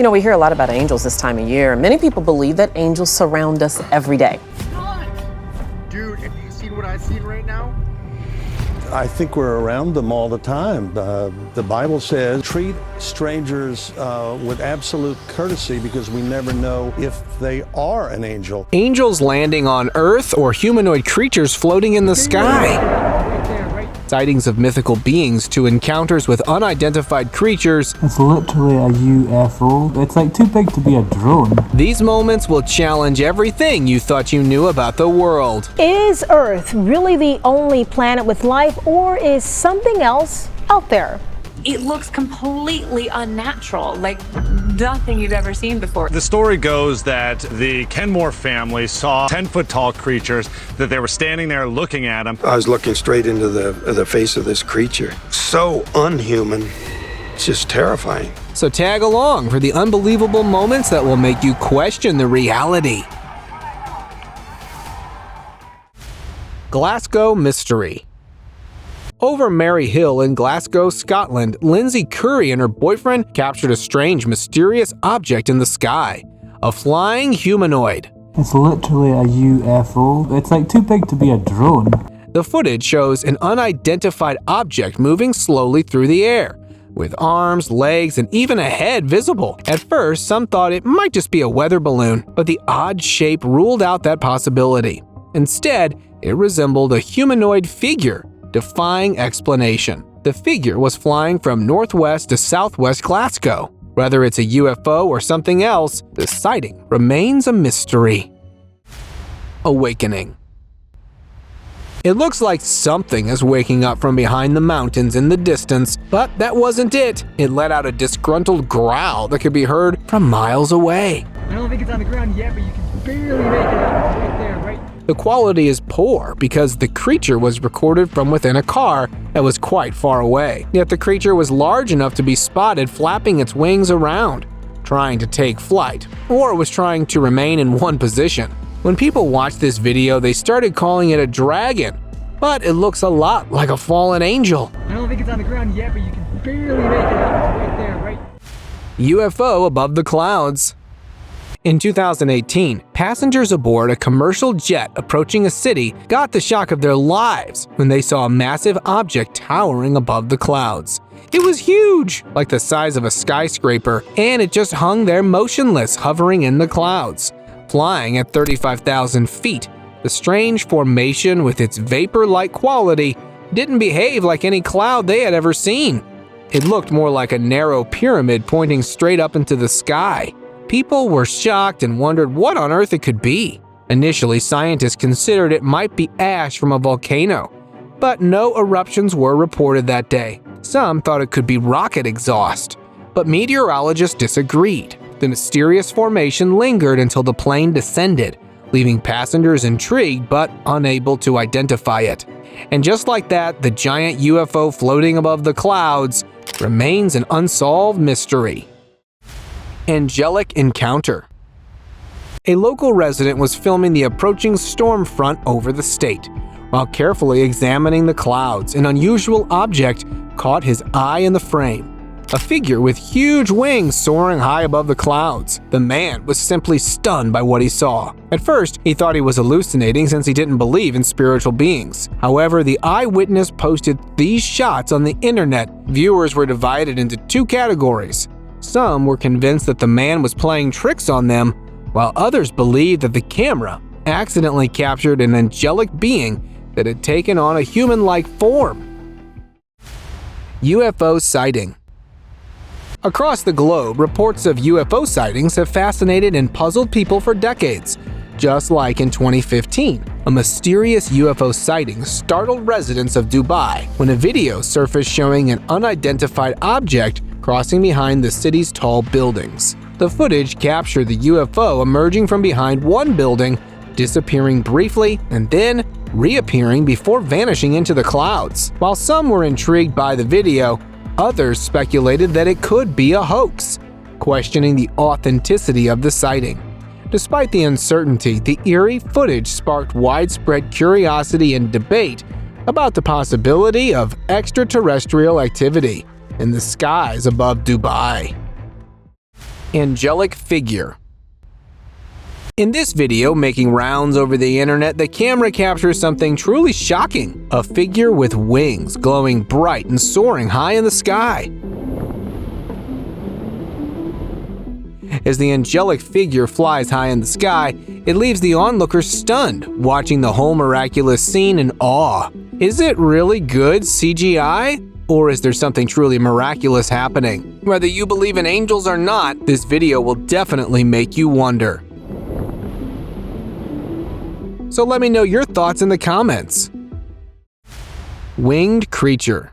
You know, we hear a lot about angels this time of year. Many people believe that angels surround us every day. Dude, have you seen what I've seen right now? I think we're around them all the time. The Bible says, treat strangers with absolute courtesy because we never know if they are an angel. Angels landing on Earth or humanoid creatures floating in the sky. Sightings of mythical beings to encounters with unidentified creatures. It's literally a UFO. It's like too big to be a drone. These moments will challenge everything you thought you knew about the world. Is Earth really the only planet with life, or is something else out there? It looks completely unnatural, like nothing you've ever seen before. The story goes that the Kenmore family saw 10-foot-tall creatures, that they were standing there looking at them. I was looking straight into the face of this creature. So unhuman, it's just terrifying. So tag along for the unbelievable moments that will make you question the reality. Glasco Mystery. Over Mary Hill in Glasgow, Scotland, Lindsay Curry and her boyfriend captured a strange, mysterious object in the sky. A flying humanoid. It's literally a UFO. It's like too big to be a drone. The footage shows an unidentified object moving slowly through the air, with arms, legs, and even a head visible. At first, some thought it might just be a weather balloon, but the odd shape ruled out that possibility. Instead, it resembled a humanoid figure, defying explanation. The figure was flying from northwest to southwest Glasgow. Whether it's a UFO or something else, the sighting remains a mystery. Awakening. It looks like something is waking up from behind the mountains in the distance, but that wasn't it. It let out a disgruntled growl that could be heard from miles away. I don't think it's on the ground yet, but you can barely make it out. Right there, right? The quality is poor because the creature was recorded from within a car that was quite far away. Yet the creature was large enough to be spotted flapping its wings around, trying to take flight, or was trying to remain in one position. When people watched this video, they started calling it a dragon, but it looks a lot like a fallen angel. I don't think it's on the ground yet, but you can barely make it out. Right there, right? UFO above the clouds. In 2018, passengers aboard a commercial jet approaching a city got the shock of their lives when they saw a massive object towering above the clouds. It was huge, like the size of a skyscraper, and it just hung there motionless, hovering in the clouds. Flying at 35,000 feet, the strange formation with its vapor-like quality didn't behave like any cloud they had ever seen. It looked more like a narrow pyramid pointing straight up into the sky. People were shocked and wondered what on earth it could be. Initially, scientists considered it might be ash from a volcano, but no eruptions were reported that day. Some thought it could be rocket exhaust, but meteorologists disagreed. The mysterious formation lingered until the plane descended, leaving passengers intrigued but unable to identify it. And just like that, the giant UFO floating above the clouds remains an unsolved mystery. Angelic encounter. A local resident was filming the approaching storm front over the state. While carefully examining the clouds, an unusual object caught his eye in the frame. A figure with huge wings soaring high above the clouds. The man was simply stunned by what he saw. At first, he thought he was hallucinating since he didn't believe in spiritual beings. However, the eyewitness posted these shots on the internet. Viewers were divided into two categories. Some were convinced that the man was playing tricks on them, while others believed that the camera accidentally captured an angelic being that had taken on a human-like form. UFO sighting. Across the globe, reports of UFO sightings have fascinated and puzzled people for decades. Just like in 2015, a mysterious UFO sighting startled residents of Dubai when a video surfaced showing an unidentified object crossing behind the city's tall buildings. The footage captured the UFO emerging from behind one building, disappearing briefly, and then reappearing before vanishing into the clouds. While some were intrigued by the video, others speculated that it could be a hoax, questioning the authenticity of the sighting. Despite the uncertainty, the eerie footage sparked widespread curiosity and debate about the possibility of extraterrestrial activity in the skies above Dubai. Angelic figure. In this video making rounds over the internet, the camera captures something truly shocking. A figure with wings glowing bright and soaring high in the sky. As the angelic figure flies high in the sky, it leaves the onlookers stunned, watching the whole miraculous scene in awe. Is it really good CGI? Or is there something truly miraculous happening? Whether you believe in angels or not, this video will definitely make you wonder. So let me know your thoughts in the comments. Winged creature.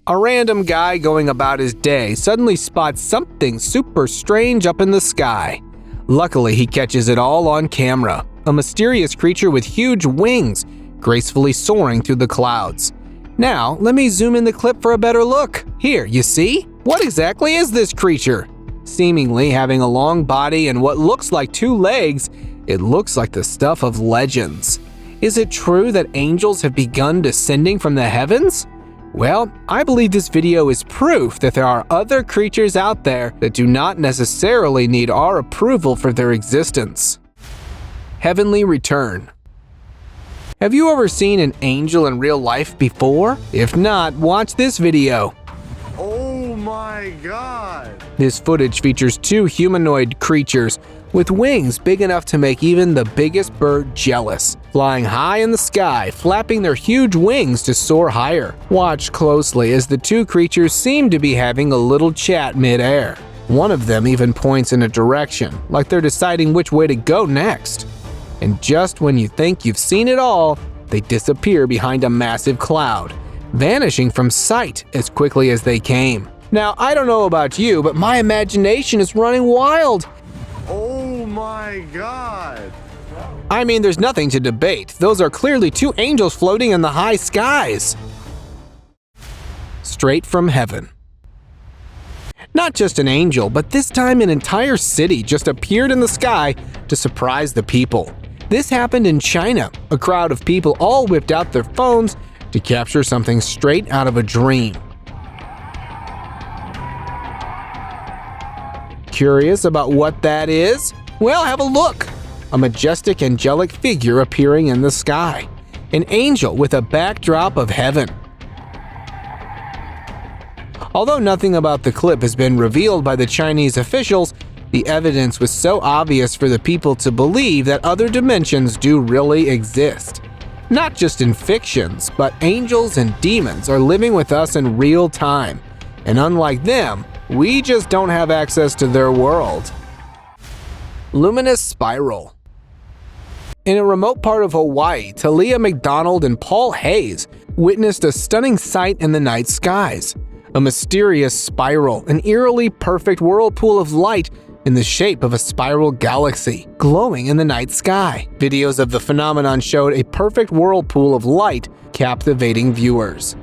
A random guy going about his day suddenly spots something super strange up in the sky. Luckily, he catches it all on camera. A mysterious creature with huge wings, gracefully soaring through the clouds. Now, let me zoom in the clip for a better look. Here, you see? What exactly is this creature? Seemingly having a long body and what looks like 2 legs, it looks like the stuff of legends. Is it true that angels have begun descending from the heavens? Well, I believe this video is proof that there are other creatures out there that do not necessarily need our approval for their existence. Heavenly return. Have you ever seen an angel in real life before? If not, watch this video. Oh my god! This footage features 2 humanoid creatures with wings big enough to make even the biggest bird jealous, flying high in the sky, flapping their huge wings to soar higher. Watch closely as the 2 creatures seem to be having a little chat mid-air. One of them even points in a direction, like they're deciding which way to go next. And just when you think you've seen it all, they disappear behind a massive cloud, vanishing from sight as quickly as they came. Now, I don't know about you, but my imagination is running wild. Oh my god! I mean, there's nothing to debate. Those are clearly 2 angels floating in the high skies. Straight from heaven. Not just an angel, but this time an entire city just appeared in the sky to surprise the people. This happened in China. A crowd of people all whipped out their phones to capture something straight out of a dream. Curious about what that is? Well, have a look. A majestic angelic figure appearing in the sky. An angel with a backdrop of heaven. Although nothing about the clip has been revealed by the Chinese officials, the evidence was so obvious for the people to believe that other dimensions do really exist. Not just in fictions, but angels and demons are living with us in real time. And unlike them, we just don't have access to their world. Luminous Spiral. In a remote part of Hawaii, Talia McDonald and Paul Hayes witnessed a stunning sight in the night skies. A mysterious spiral, an eerily perfect whirlpool of light in the shape of a spiral galaxy, glowing in the night sky. Videos of the phenomenon showed a perfect whirlpool of light, captivating viewers.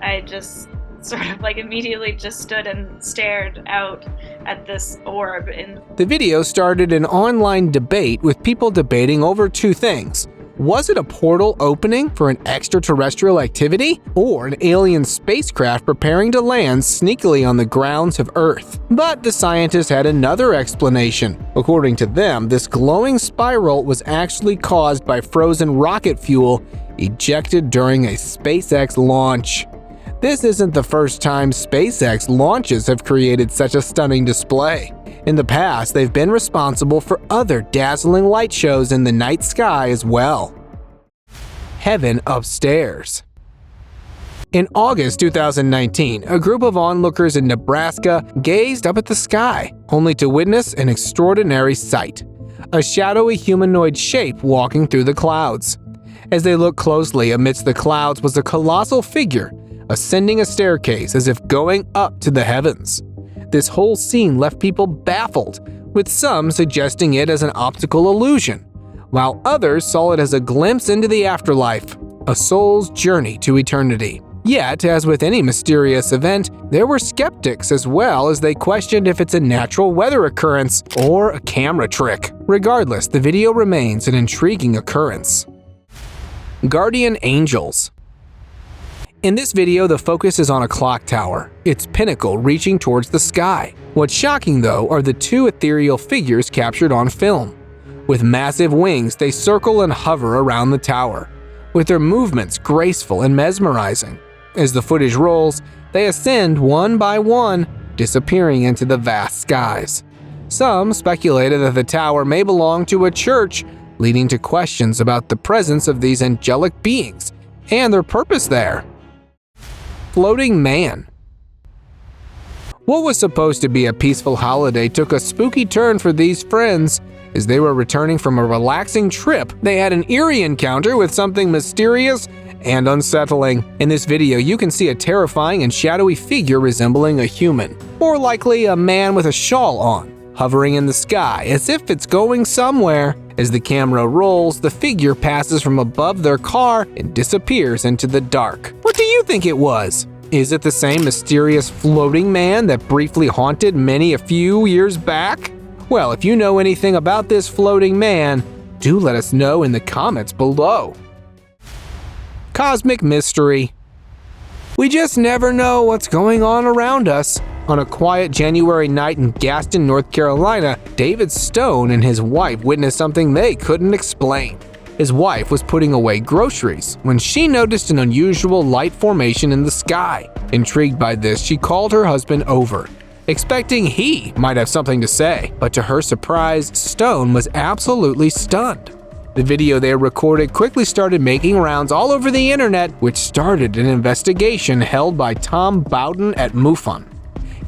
I just sort of immediately just stood and stared out at this orb. The video started an online debate with people debating over 2 things. Was it a portal opening for an extraterrestrial activity, or an alien spacecraft preparing to land sneakily on the grounds of Earth? But the scientists had another explanation. According to them, this glowing spiral was actually caused by frozen rocket fuel ejected during a SpaceX launch. This isn't the first time SpaceX launches have created such a stunning display. In the past, they've been responsible for other dazzling light shows in the night sky as well. Heaven upstairs. In August 2019, a group of onlookers in Nebraska gazed up at the sky, only to witness an extraordinary sight: a shadowy humanoid shape walking through the clouds. As they looked closely, amidst the clouds was a colossal figure, ascending a staircase as if going up to the heavens. This whole scene left people baffled, with some suggesting it as an optical illusion, while others saw it as a glimpse into the afterlife, a soul's journey to eternity. Yet, as with any mysterious event, there were skeptics as well, as they questioned if it's a natural weather occurrence or a camera trick. Regardless, the video remains an intriguing occurrence. Guardian angels. In this video, the focus is on a clock tower, its pinnacle reaching towards the sky. What's shocking though are the two ethereal figures captured on film. With massive wings, they circle and hover around the tower, with their movements graceful and mesmerizing. As the footage rolls, they ascend one by one, disappearing into the vast skies. Some speculated that the tower may belong to a church, leading to questions about the presence of these angelic beings and their purpose there. Floating man. What was supposed to be a peaceful holiday took a spooky turn for these friends. As they were returning from a relaxing trip, they had an eerie encounter with something mysterious and unsettling. In this video, you can see a terrifying and shadowy figure resembling a human, more likely a man with a shawl on, hovering in the sky as if it's going somewhere. As the camera rolls, the figure passes from above their car and disappears into the dark. What do you think it was? Is it the same mysterious floating man that briefly haunted many a few years back? Well, if you know anything about this floating man, do let us know in the comments below. Cosmic mystery. We just never know what's going on around us. On a quiet January night in Gaston, North Carolina, David Stone and his wife witnessed something they couldn't explain. His wife was putting away groceries when she noticed an unusual light formation in the sky. Intrigued by this, she called her husband over, expecting he might have something to say, but to her surprise, Stone was absolutely stunned. The video they recorded quickly started making rounds all over the internet, which started an investigation held by Tom Bowden at MUFON.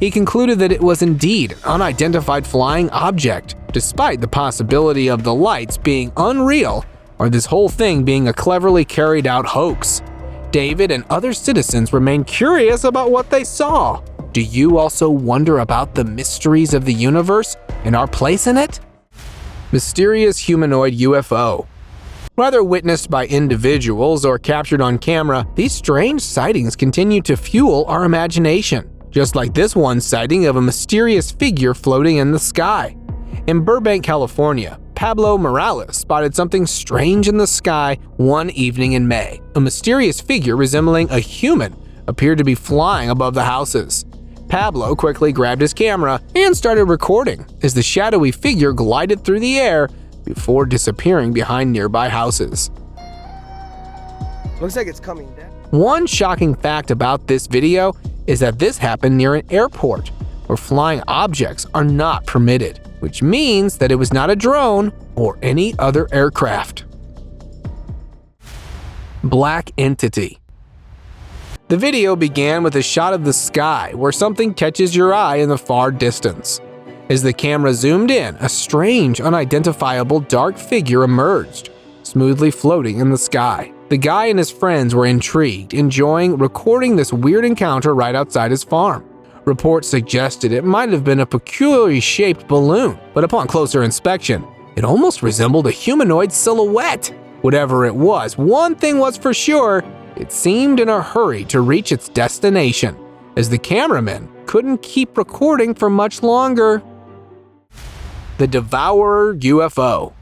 He concluded that it was indeed an unidentified flying object, despite the possibility of the lights being unreal or this whole thing being a cleverly carried out hoax. David and other citizens remained curious about what they saw. Do you also wonder about the mysteries of the universe and our place in it? Mysterious humanoid UFO. Whether witnessed by individuals or captured on camera, these strange sightings continue to fuel our imagination. Just like this one sighting of a mysterious figure floating in the sky. In Burbank, California, Pablo Morales spotted something strange in the sky one evening in May. A mysterious figure resembling a human appeared to be flying above the houses. Pablo quickly grabbed his camera and started recording as the shadowy figure glided through the air before disappearing behind nearby houses. Looks like it's coming down. One shocking fact about this video is that this happened near an airport where flying objects are not permitted, which means that it was not a drone or any other aircraft. Black entity. The video began with a shot of the sky where something catches your eye in the far distance. As the camera zoomed in, a strange, unidentifiable dark figure emerged, smoothly floating in the sky. The guy and his friends were intrigued, enjoying recording this weird encounter right outside his farm. Reports suggested it might have been a peculiarly shaped balloon, but upon closer inspection, it almost resembled a humanoid silhouette. Whatever it was, one thing was for sure, it seemed in a hurry to reach its destination, as the cameraman couldn't keep recording for much longer. The Devourer UFO.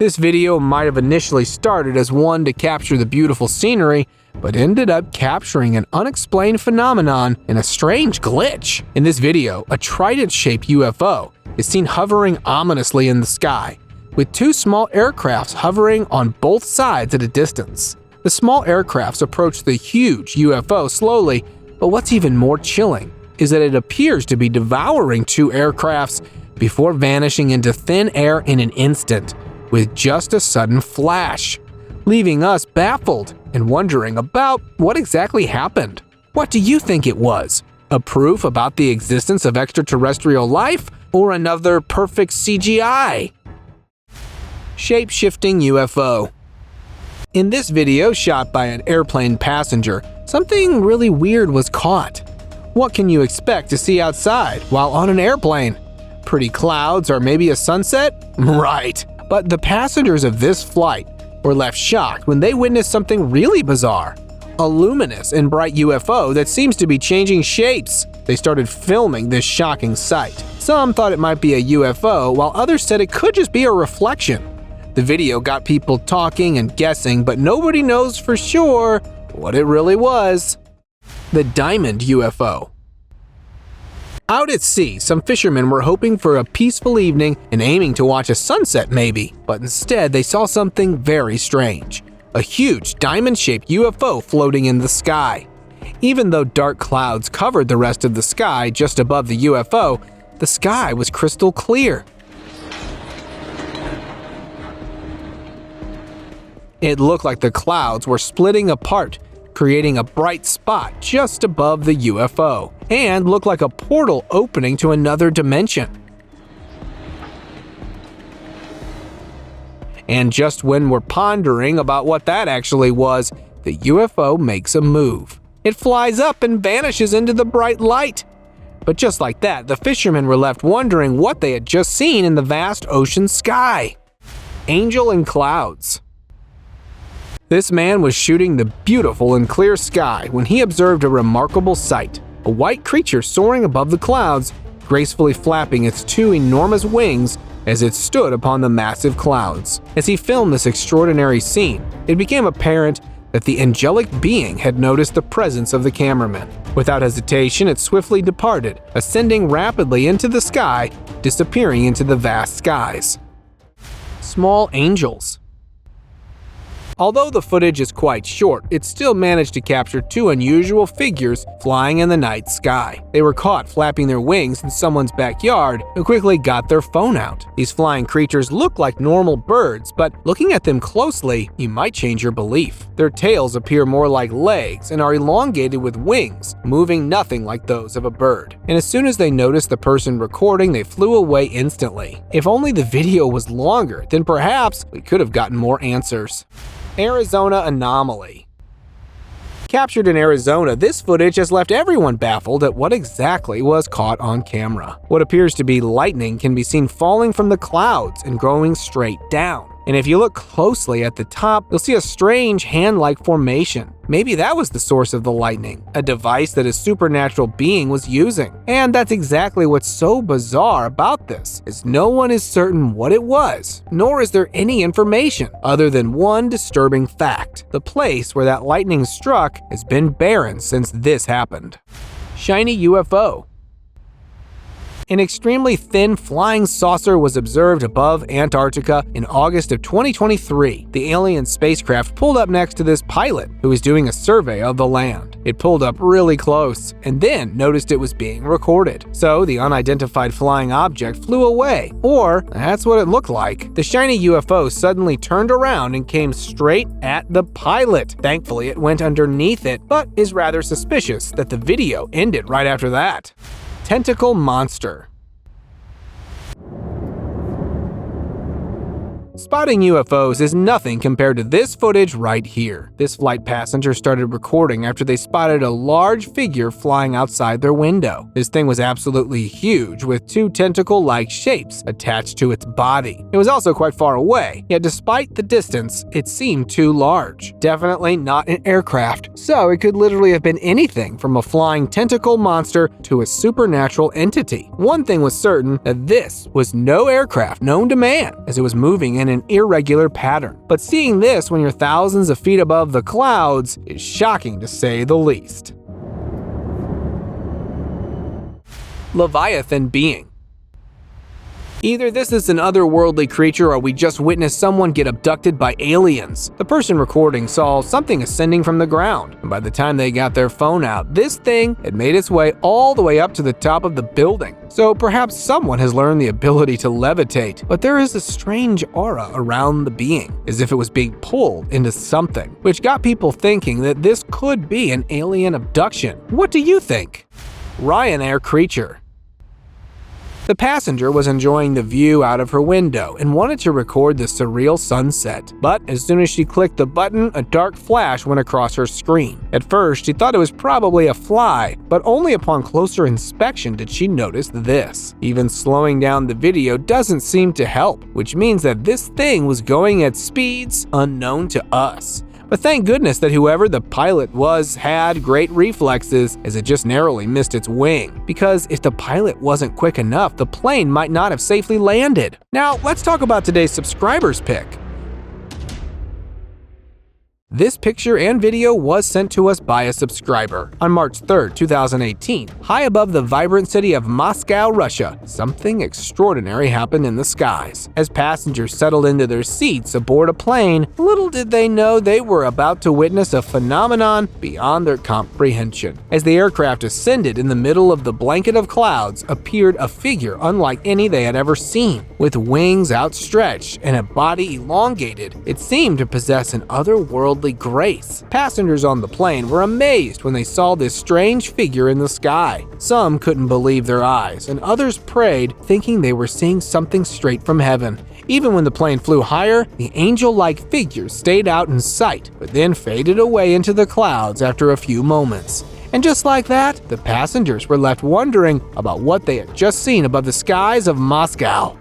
This video might have initially started as one to capture the beautiful scenery, but ended up capturing an unexplained phenomenon and a strange glitch. In this video, a trident-shaped UFO is seen hovering ominously in the sky, with two small aircrafts hovering on both sides at a distance. The small aircrafts approach the huge UFO slowly, but what's even more chilling is that it appears to be devouring two aircrafts before vanishing into thin air in an instant, with just a sudden flash, leaving us baffled and wondering about what exactly happened. What do you think it was? A proof about the existence of extraterrestrial life, or another perfect CGI? Shapeshifting UFO. In this video shot by an airplane passenger, something really weird was caught. What can you expect to see outside while on an airplane? Pretty clouds or maybe a sunset? Right. But the passengers of this flight were left shocked when they witnessed something really bizarre. A luminous and bright UFO that seems to be changing shapes. They started filming this shocking sight. Some thought it might be a UFO, while others said it could just be a reflection. The video got people talking and guessing, but nobody knows for sure what it really was. The Diamond UFO. Out at sea, some fishermen were hoping for a peaceful evening and aiming to watch a sunset maybe, but instead they saw something very strange. A huge diamond-shaped UFO floating in the sky. Even though dark clouds covered the rest of the sky just above the UFO, the sky was crystal clear. It looked like the clouds were splitting apart, creating a bright spot just above the UFO, and looked like a portal opening to another dimension. And just when we're pondering about what that actually was, the UFO makes a move. It flies up and vanishes into the bright light. But just like that, the fishermen were left wondering what they had just seen in the vast ocean sky. Angel in clouds. This man was shooting the beautiful and clear sky when he observed a remarkable sight. A white creature soaring above the clouds, gracefully flapping its two enormous wings as it stood upon the massive clouds. As he filmed this extraordinary scene, it became apparent that the angelic being had noticed the presence of the cameraman. Without hesitation, it swiftly departed, ascending rapidly into the sky, disappearing into the vast skies. Small angels. Although the footage is quite short, it still managed to capture two unusual figures flying in the night sky. They were caught flapping their wings in someone's backyard, who quickly got their phone out. These flying creatures look like normal birds, but looking at them closely, you might change your belief. Their tails appear more like legs and are elongated with wings, moving nothing like those of a bird. And as soon as they noticed the person recording, they flew away instantly. If only the video was longer, then perhaps we could have gotten more answers. Arizona Anomaly. Captured in Arizona, this footage has left everyone baffled at what exactly was caught on camera. What appears to be lightning can be seen falling from the clouds and going straight down. And if you look closely at the top, you'll see a strange hand-like formation. Maybe that was the source of the lightning, a device that a supernatural being was using. And that's exactly what's so bizarre about this, is no one is certain what it was, nor is there any information other than one disturbing fact. The place where that lightning struck has been barren since this happened. Shiny UFO. An extremely thin flying saucer was observed above Antarctica in August of 2023. The alien spacecraft pulled up next to this pilot who was doing a survey of the land. It pulled up really close and then noticed it was being recorded. So the unidentified flying object flew away, or that's what it looked like. The shiny UFO suddenly turned around and came straight at the pilot. Thankfully, it went underneath it, but is rather suspicious that the video ended right after that. Tentacle monster. Spotting UFOs is nothing compared to this footage right here. This flight passenger started recording after they spotted a large figure flying outside their window. This thing was absolutely huge, with two tentacle-like shapes attached to its body. It was also quite far away, yet despite the distance, it seemed too large. Definitely not an aircraft, so it could literally have been anything from a flying tentacle monster to a supernatural entity. One thing was certain, that this was no aircraft known to man, as it was moving in an irregular pattern. But seeing this when you're thousands of feet above the clouds is shocking to say the least. Leviathan being. Either this is an otherworldly creature or we just witnessed someone get abducted by aliens. The person recording saw something ascending from the ground, and by the time they got their phone out, this thing had made its way all the way up to the top of the building. So perhaps someone has learned the ability to levitate, but there is a strange aura around the being, as if it was being pulled into something, which got people thinking that this could be an alien abduction. What do you think? Ryanair creature. The passenger was enjoying the view out of her window and wanted to record the surreal sunset. But as soon as she clicked the button, a dark flash went across her screen. At first, she thought it was probably a fly, but only upon closer inspection did she notice this. Even slowing down the video doesn't seem to help, which means that this thing was going at speeds unknown to us. But thank goodness that whoever the pilot was had great reflexes, as it just narrowly missed its wing. Because if the pilot wasn't quick enough, the plane might not have safely landed. Now, let's talk about today's subscribers pick. This picture and video was sent to us by a subscriber. On March 3, 2018, high above the vibrant city of Moscow, Russia, something extraordinary happened in the skies. As passengers settled into their seats aboard a plane, little did they know they were about to witness a phenomenon beyond their comprehension. As the aircraft ascended, in the middle of the blanket of clouds appeared a figure unlike any they had ever seen. With wings outstretched and a body elongated, it seemed to possess an otherworldly grace. Passengers on the plane were amazed when they saw this strange figure in the sky. Some couldn't believe their eyes, and others prayed, thinking they were seeing something straight from heaven. Even when the plane flew higher, the angel-like figure stayed out in sight, but then faded away into the clouds after a few moments. And just like that, the passengers were left wondering about what they had just seen above the skies of Moscow.